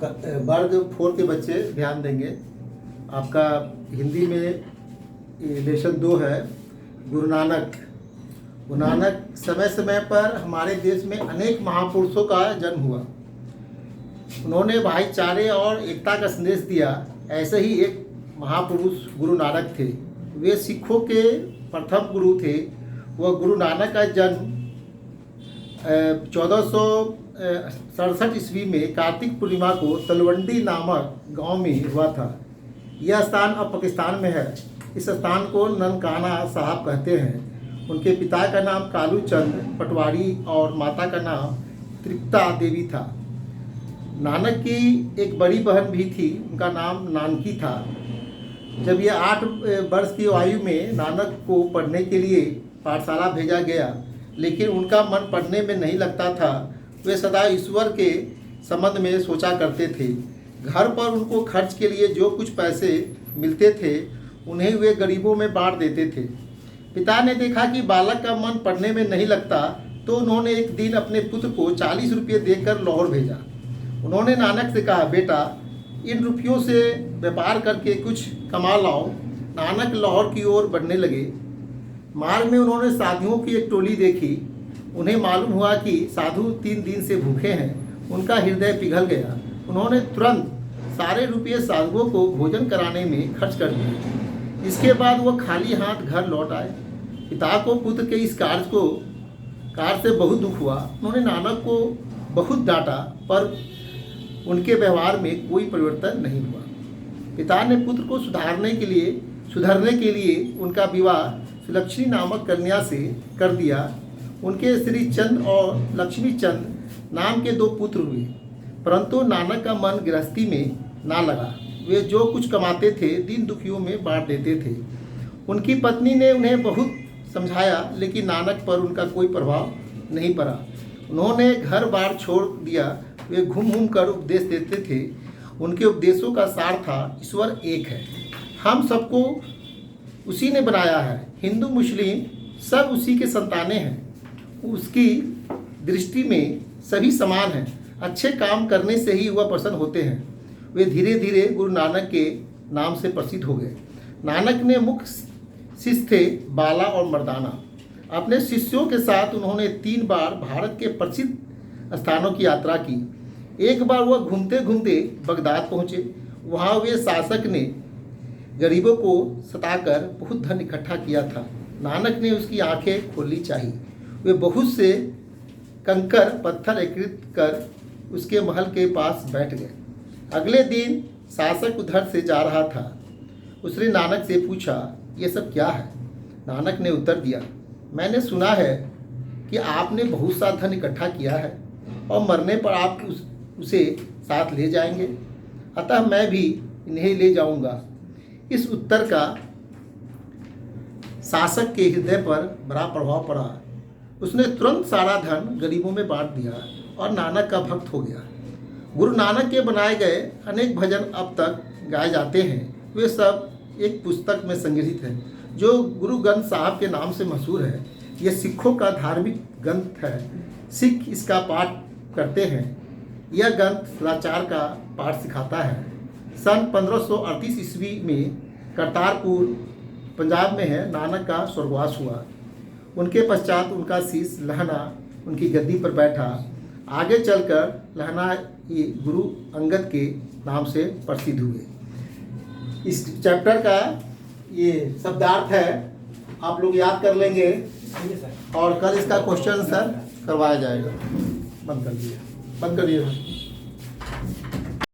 वर्ग 4 के बच्चे ध्यान देंगे। आपका हिंदी में लेसन 2 है, गुरु नानक। गुरु नानक समय समय पर हमारे देश में अनेक महापुरुषों का जन्म हुआ। उन्होंने भाईचारे और एकता का संदेश दिया। ऐसे ही एक महापुरुष गुरु नानक थे। वे सिखों के प्रथम गुरु थे। वह गुरु नानक का जन्म 1467 ईस्वी में कार्तिक पूर्णिमा को तलवंडी नामक गांव में हुआ था। यह स्थान अब पाकिस्तान में है। इस स्थान को ननकाना साहब कहते हैं। उनके पिता का नाम कालू चंद पटवारी और माता का नाम तृप्ता देवी था। नानक की एक बड़ी बहन भी थी, उनका नाम नानकी था। जब यह 8 वर्ष की आयु में नानक को पढ़ने के लिए पाठशाला भेजा गया, लेकिन उनका मन पढ़ने में नहीं लगता था। वे सदा ईश्वर के संबंध में सोचा करते थे। घर पर उनको खर्च के लिए जो कुछ पैसे मिलते थे उन्हें वे गरीबों में बांट देते थे। पिता ने देखा कि बालक का मन पढ़ने में नहीं लगता, तो उन्होंने एक दिन अपने पुत्र को 40 रुपये देकर लाहौर भेजा। उन्होंने नानक से कहा, बेटा इन रुपयों से व्यापार करके कुछ कमा लाओ। नानक लाहौर की ओर बढ़ने लगे। मार्ग में उन्होंने साधुओं की एक टोली देखी। उन्हें मालूम हुआ कि साधु 3 दिन से भूखे हैं। उनका हृदय पिघल गया। उन्होंने तुरंत सारे रुपये साधुओं को भोजन कराने में खर्च कर दिए। इसके बाद वह खाली हाथ घर लौट आए। पिता को पुत्र के इस कार्य से बहुत दुख हुआ। उन्होंने नानक को बहुत डांटा, पर उनके व्यवहार में कोई परिवर्तन नहीं हुआ। पिता ने पुत्र को सुधरने के लिए उनका विवाह सुलक्षणी नामक कन्या से कर दिया। उनके श्री चंद और लक्ष्मी चंद नाम के 2 पुत्र हुए, परंतु नानक का मन गृहस्थी में ना लगा। वे जो कुछ कमाते थे दीन दुखियों में बांट देते थे। उनकी पत्नी ने उन्हें बहुत समझाया, लेकिन नानक पर उनका कोई प्रभाव नहीं पड़ा। उन्होंने घर बार छोड़ दिया। वे घूम घूम कर उपदेश देते थे। उनके उपदेशों का सार था, ईश्वर एक है, हम सबको उसी ने बनाया है, हिंदू मुस्लिम सब उसी के संतानें हैं, उसकी दृष्टि में सभी समान हैं, अच्छे काम करने से ही वह प्रसन्न होते हैं। वे धीरे धीरे गुरु नानक के नाम से प्रसिद्ध हो गए। नानक ने मुख्य शिष्य थे बाला और मर्दाना। अपने शिष्यों के साथ उन्होंने 3 बार भारत के प्रसिद्ध स्थानों की यात्रा की। एक बार वह घूमते घूमते बगदाद पहुँचे। वहाँ वे शासक ने गरीबों को सताकर बहुत धन इकट्ठा किया था। नानक ने उसकी आंखें खोलनी चाहिए। वे बहुत से कंकर पत्थर एकत्रित कर उसके महल के पास बैठ गए। अगले दिन शासक उधर से जा रहा था। उसने नानक से पूछा, ये सब क्या है? नानक ने उत्तर दिया, मैंने सुना है कि आपने बहुत सा धन इकट्ठा किया है और मरने पर आप उसे साथ ले जाएंगे, अतः मैं भी इन्हें ले जाऊंगा। इस उत्तर का शासक के हृदय पर बड़ा प्रभाव पड़ा। उसने तुरंत सारा धन गरीबों में बांट दिया और नानक का भक्त हो गया। गुरु नानक के बनाए गए अनेक भजन अब तक गाए जाते हैं। वे सब एक पुस्तक में संग्रहित हैं जो गुरु ग्रंथ साहब के नाम से मशहूर है। यह सिखों का धार्मिक ग्रंथ है। सिख इसका पाठ करते हैं। यह ग्रंथ सदाचार का पाठ सिखाता है। सन 1538 ईस्वी में करतारपुर पंजाब में है नानक का स्वर्गवास हुआ। उनके पश्चात उनका शिष्य लहना उनकी गद्दी पर बैठा। आगे चलकर लहना ये गुरु अंगद के नाम से प्रसिद्ध हुए। इस चैप्टर का ये शब्दार्थ है, आप लोग याद कर लेंगे और कल इसका क्वेश्चन आंसर करवाया जाएगा। बंद कर दिए।